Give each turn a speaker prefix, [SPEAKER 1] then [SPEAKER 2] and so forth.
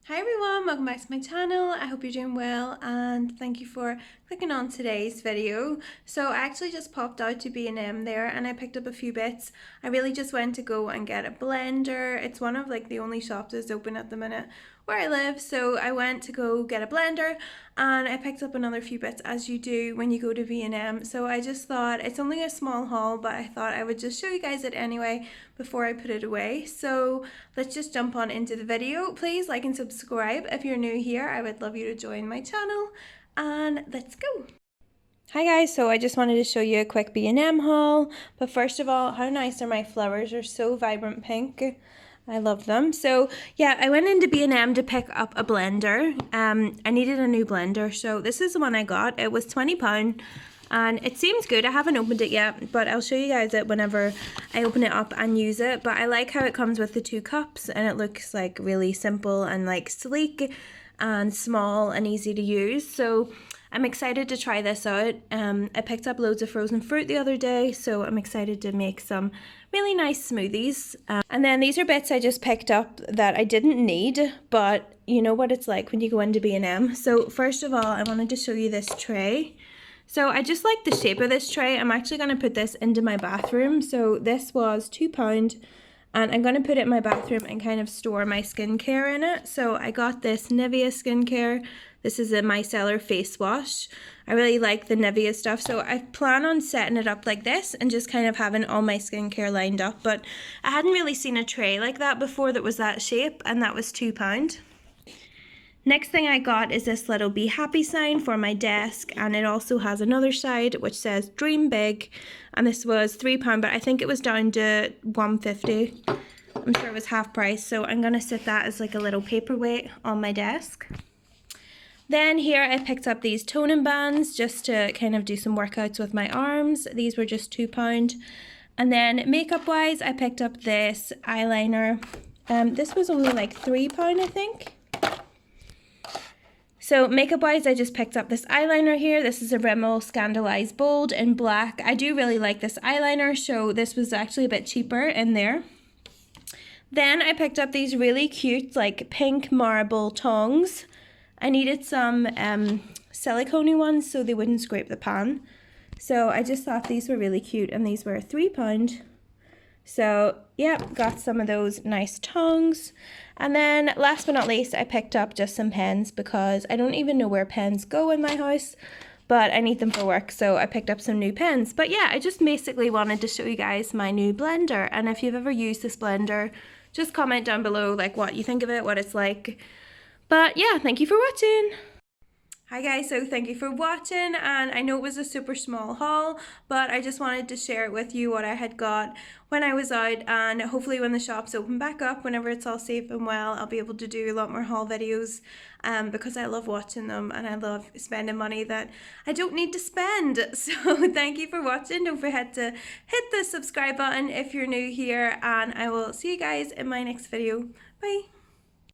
[SPEAKER 1] Hi everyone, welcome back to my channel. I hope you're doing well and thank you for clicking on today's video. So I actually just popped out to B&M there and I picked up a few bits. I really just went to go and get a blender. It's one of the only shops that's open at the minute where I live, so I went to go get a blender and I picked up another few bits as you do when you go to B&M. So I just thought it's only a small haul, but I thought I would just show you guys it anyway before I put it away. So let's just jump on into the video. Please like and subscribe if you're new here. I would love you to join my channel and let's go. Hi guys, so I just wanted to show you a quick B&M haul, but first of all, how nice are my flowers? They're so vibrant pink. I love them. So yeah, I went into B&M to pick up a blender. I needed a new blender, so this is the one I got. It was £20 and it seems good. I haven't opened it yet, but I'll show you guys it whenever I open it up and use it. But I like how it comes with the two cups and it looks like really simple and like sleek and small and easy to use. So I'm excited to try this out. I picked up loads of frozen fruit the other day, so I'm excited to make some really nice smoothies. And then these are bits I just picked up that I didn't need, but you know what it's like when you go into B&M. So first of all, I wanted to show you this tray. So I just like the shape of this tray. I'm actually going to put this into my bathroom. So this was £2 and I'm going to put it in my bathroom and kind of store my skincare in it. So I got this Nivea skincare. This is a micellar face wash. I really like the Nivea stuff, so I plan on setting it up like this and just kind of having all my skincare lined up. But I hadn't really seen a tray like that before that was that shape, and that was £2. Next thing I got is this little be happy sign for my desk, and it also has another side which says dream big, and this was £3, but I think it was down to £1.50. I'm sure it was half price, so I'm gonna sit that as like a little paperweight on my desk. Then here I picked up these toning bands just to kind of do some workouts with my arms. These were just £2. And then makeup wise, I picked up this eyeliner. This was only like £3, I think. So makeup wise, I just picked up this eyeliner here. This is a Rimmel Scandaleyes Bold in black. I do really like this eyeliner, so this was actually a bit cheaper in there. Then I picked up these really cute like pink marble tongs. I needed some silicone ones so they wouldn't scrape the pan. So I just thought these were really cute, and these were £3. So yeah, got some of those nice tongs. And then last but not least, I picked up just some pens because I don't even know where pens go in my house, but I need them for work, so I picked up some new pens. But yeah, I just basically wanted to show you guys my new blender, and if you've ever used this blender, just comment down below like what you think of it, what it's like. But yeah, thank you for watching. Hi guys, so thank you for watching, and I know it was a super small haul, but I just wanted to share it with you what I had got when I was out, and hopefully when the shops open back up, whenever it's all safe and well, I'll be able to do a lot more haul videos because I love watching them and I love spending money that I don't need to spend. So thank you for watching. Don't forget to hit the subscribe button if you're new here, and I will see you guys in my next video. Bye.